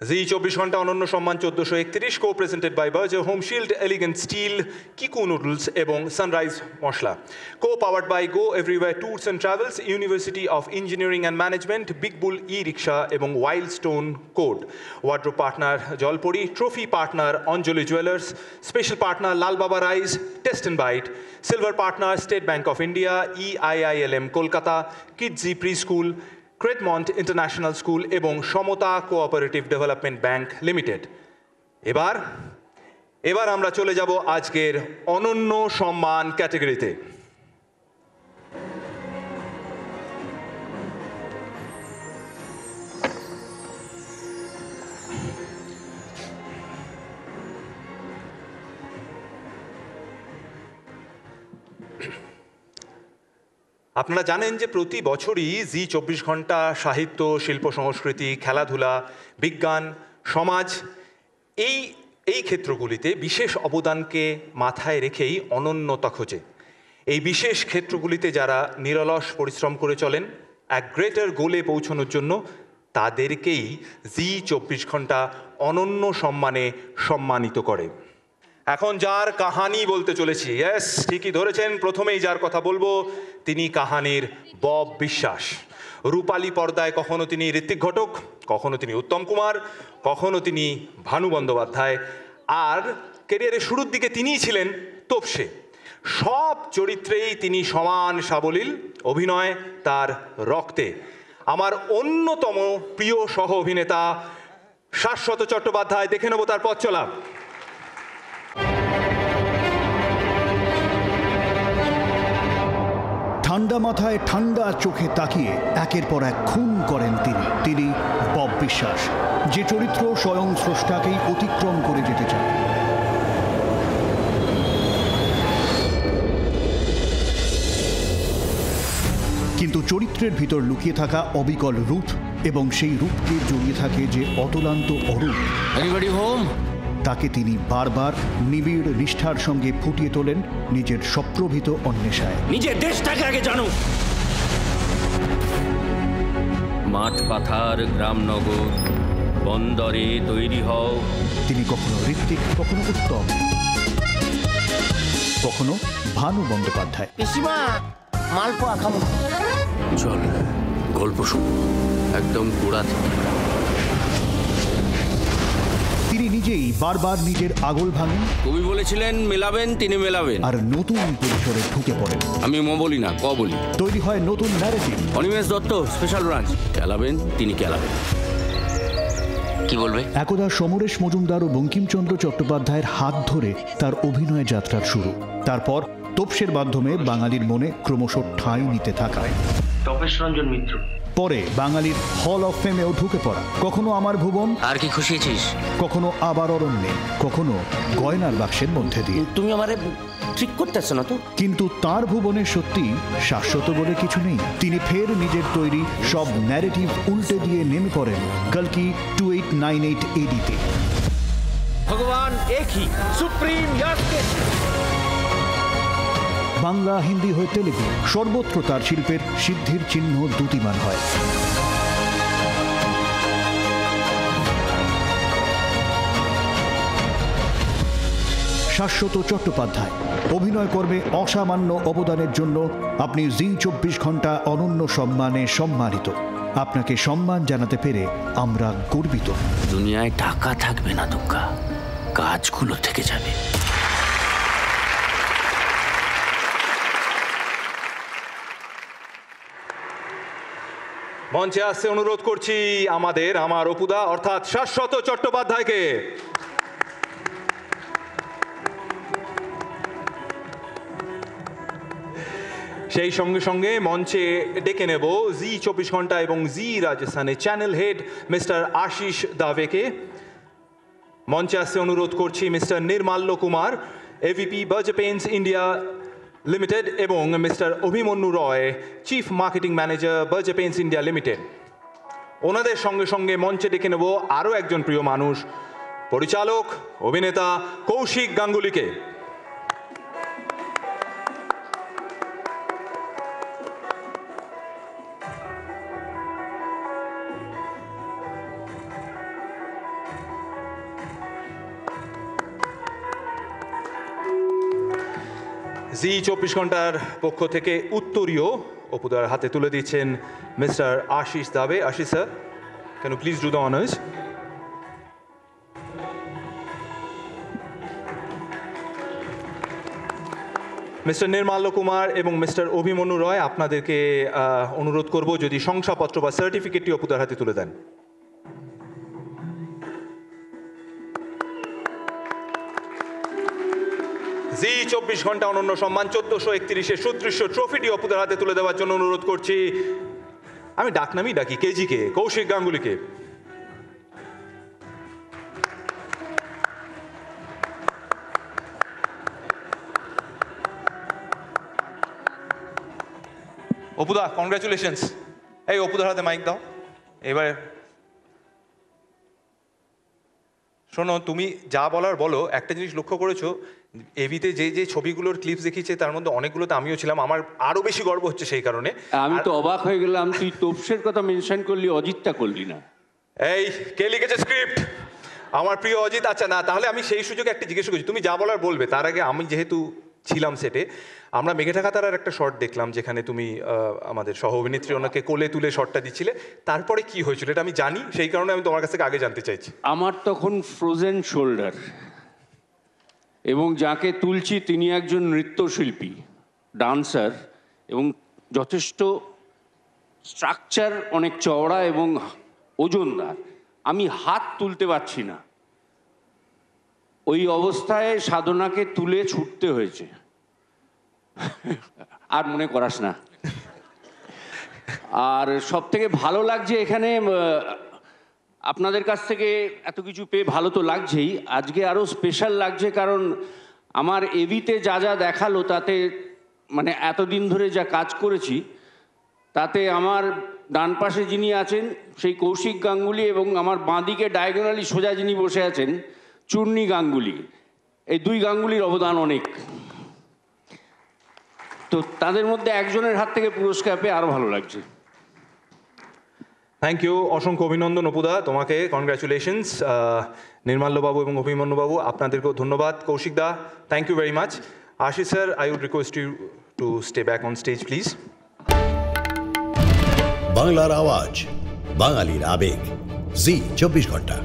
জি 24 ঘন্টা অনন্য সম্মান 1431 co presented by Berger home shield, elegant steel, Kiku noodles এবং sunrise masala. Co powered by go everywhere tours and travels, university of engineering and management, big bull e rickshaw এবং wild stone code. Wardrobe partner Jalpari, trophy partner Anjali jewellers, special partner Lal Baba rice, taste and bite, silver partner state bank of India, EIILM Kolkata, Kidzee pre school, Credmont international school এবং Samata cooperative development bank limited. এবার আমরা চলে যাব আজকের অনন্য সম্মান ক্যাটাগরিতে। আপনারা জানেন যে প্রতি বছরই জি 24 ঘন্টা সাহিত্য, শিল্প, সংস্কৃতি, খেলাধুলা, বিজ্ঞান, সমাজ এই ক্ষেত্রগুলিতে বিশেষ অবদানকে মাথায় রেখেই অনন্যতা খোঁজে। এই বিশেষ ক্ষেত্রগুলিতে যারা নিরলস পরিশ্রম করে চলেন এক গ্রেটার গোলে পৌঁছানোর জন্য, তাদেরকেই জি 24 ঘন্টা অনন্য সম্মানে সম্মানিত করে। এখন যার কাহানি বলতে চলেছি, ইয়েস ঠিকই ধরেছেন, প্রথমেই যার কথা বলবো তিনি কাহানির বব বিশ্বাস। রূপালী পর্দায় কখনো তিনি ঋত্বিক ঘটক, কখনো তিনি উত্তম কুমার, কখনো তিনি ভানু বন্দ্যোপাধ্যায়, আর ক্যারিয়ারের শুরুর দিকে তিনিই ছিলেন তোপসে। সব চরিত্রেই তিনি সমান সাবলীল, অভিনয় তার রক্তে। আমার অন্যতম প্রিয় সহ অভিনেতা শাশ্বত চট্টোপাধ্যায়, দেখে নেব তার পথ চলা। ঠান্ডা মাথায় ঠান্ডা চোখে তাকিয়ে একের পর এক খুন করেন তিনি বব বিশ্বাস, যে চরিত্র স্বয়ং স্রষ্টাকেই অতিক্রম করে যেতে চায়। কিন্তু চরিত্রের ভিতর লুকিয়ে থাকা অবিকল রূপ এবং সেই রূপকে জড়িয়ে থাকে যে অতলান্ত অরূপ, তাকে তিনি বারবার নিবিড় নিষ্ঠার সঙ্গে ফুটিয়ে তোলেন নিজের সপ্রভিত অন্বেষায়। নিজের দেশটাকে আগে জানো। মাঠ পাথার গ্রামনগর বন্দরে তৈরি হও। তিনি কখনো ঋত্বিক, কখনো উত্তম, কখনো ভানু বন্দ্যোপাধ্যায়। পিসিমা মালপোয়া খাবো। চল গল্প শুনো একদম গোড়া থেকে। তিনি নিজেই বারবার নিজের আগল ভাঙেন। কবি বলেছিলেন মেলাবেন, তিনি মেলাবেন, আর নতুন পরিসরে ঢুকে পড়েন। আমি ম বলি না, ক বলি। তৈরি হয় নতুন narrative. Animesh Dutta special branch, খেলাবেন তিনি খেলাবেন। কি বলবে? একদা সমরেশ মজুমদার ও বঙ্কিমচন্দ্র চট্টোপাধ্যায়ের হাত ধরে তার অভিনয় যাত্রার শুরু। তারপর তোপসের মাধ্যমে বাঙালির মনে ক্রমশ ঠাঁই নিতে থাকা। তপেশ রঞ্জন মিত্র। পরে বাঙালির হল অফ ফেমেও ঢুকে পড়া। কখনো আমার ভুবন, আর কি খুশিয়েছিস, কখনো আবার অরণ্যে, কখনো গয়নার বাক্সের মধ্যে দিয়ে। তুমি আমারে ঠিক করতেছ না তো? কিন্তু তার ভুবনে সত্যি শাশ্বত বলে কিছু নেই। তিনি ফের নিজের তৈরি সব ন্যারেটিভ উল্টে দিয়ে নেমে পড়েন কল্কি 2898 AD-তে। ভগবান একই, সুপ্রিম জাস্টিস। বাংলা, হিন্দি হয়ে তেলেগু, সর্বত্র তার শিল্পের সিদ্ধির চিহ্ন দ্যুতিমান হয়। শাশ্বত চট্টোপাধ্যায় অভিনয় কর্মে অসামান্য অবদানের জন্য আপনি জি 24 ঘন্টা অনন্য সম্মানে সম্মানিত। আপনাকে সম্মান জানাতে পেরে আমরা গর্বিত। দুনিয়ায় টাকা থাকবে না দুঃখা, কাজগুলো থেকে যাবে। মঞ্চে আসতে অনুরোধ করছি আমার অপুদা অর্থাৎ শাশ্বত চট্টোপাধ্যায়কে। সেই সঙ্গে সঙ্গে মঞ্চে ডেকে নেব জি 24 ঘন্টা এবং জি রাজস্থানের চ্যানেল হেড মিস্টার আশিস দাভেকে। মঞ্চে আসতে অনুরোধ করছি mister Nirmalya Kumar, AVP Berger paints India limited, এবং mister Abhimanyu Roy, chief marketing manager Berger paints India limited. ওনাদের সঙ্গে সঙ্গে মঞ্চে ডেকে নেব আরও একজন প্রিয় মানুষ, পরিচালক অভিনেতা কৌশিক গাঙ্গুলিকে। জি 24 ঘন্টার পক্ষ থেকে উত্তরীয় অপুদার হাতে তুলে দিচ্ছেন mister Ashish Dave. Ashish sir, can you please do the honours? Mister Nirmalya Kumar এবং মিস্টার অভিমন্যু রয়, আপনাদেরকে অনুরোধ করব যদি শংসাপত্র বা সার্টিফিকেটটি অপুদার হাতে তুলে দেন। জি 24 ঘন্টা অনন্য সম্মান 1431 সুদৃশ্য ট্রফিটি অপুদার হাতে তুলে দেওয়ার জন্য অনুরোধ করছি, আমি ডাকনামই ডাকি, কেজিকে, কৌশিক গাঙ্গুলিকে। অপুদা, কংগ্রাচুলেশনস। এই অপুদার হাতে মাইক দাও। এবারে শোনো, তুমি যা বলার বলো। একটা জিনিস লক্ষ্য করেছো, এভিতে যে যে ছবিগুলোর ক্লিপস দেখিয়েছে তার মধ্যে অনেকগুলোতে আমিও ছিলাম। আমার আরো বেশি গর্ব হচ্ছে সেই কারণে। আমি তো অবাক হয়ে গেলাম, তুই তোপসের কথা মেনশন করলি, অজিতটা করলি না। এই কে লিখেছে স্ক্রিপ্ট? আমার প্রিয় অজিত। আচ্ছা, না তাহলে আমি সেই সুযোগে একটা জিজ্ঞেস করছি, তুমি যা বলার বলবে। তার আগে আমি যেহেতু ছিলাম সেটে, আমরা মেঘে ঢাকা তারার একটা শট দেখলাম যেখানে তুমি আমাদের সহ অভিনেত্রী ওনাকে কোলে তুলে শটটা দিচ্ছিলে। তারপরে কি হয়েছিল এটা আমি জানি, সেই কারণে আমি তোমার কাছ থেকে আগে জানতে চাইছি। আমার তখন ফ্রোজেন শোল্ডার, এবং যাকে তুলছি তিনি একজন নৃত্যশিল্পী, ডান্সার, এবং যথেষ্ট স্ট্রাকচার অনেক চওড়া এবং ওজনদার। আমি হাত তুলতে পারছি না, ওই অবস্থায় সাধনাকে তুলে ছুটতে হয়েছে। আর মনে করাস না। আর সব থেকে ভালো লাগছে এখানে আপনাদের কাছ থেকে এত কিছু পেয়ে ভালো তো লাগছেই, আজকে আরও স্পেশাল লাগছে কারণ আমার এভিতে যা যা দেখালো তাতে, মানে এতদিন ধরে যা কাজ করেছি তাতে আমার ডান পাশে যিনি আছেন সেই কৌশিক গাঙ্গুলি, এবং আমার বাঁদিকে ডায়াগোনালি সোজা যিনি বসে আছেন চূর্ণী গাঙ্গুলি, এই দুই গাঙ্গুলির অবদান অনেক। তো তাদের মধ্যে একজনের হাত থেকে পুরস্কার পেয়ে আরও ভালো লাগছে। থ্যাংক ইউ, অসংখ্য অভিনন্দন অপুদা তোমাকে, কনগ্রাচুলেশনস। নির্মাল্যবাবু এবং অভিমন্যুবাবু আপনাদেরকেও ধন্যবাদ। Kaushik da, thank you very much. Ashish sir, I would request you to stay back on stage please. বাংলার আওয়াজ, বাঙালির আবেগ, জি 24 ঘন্টা।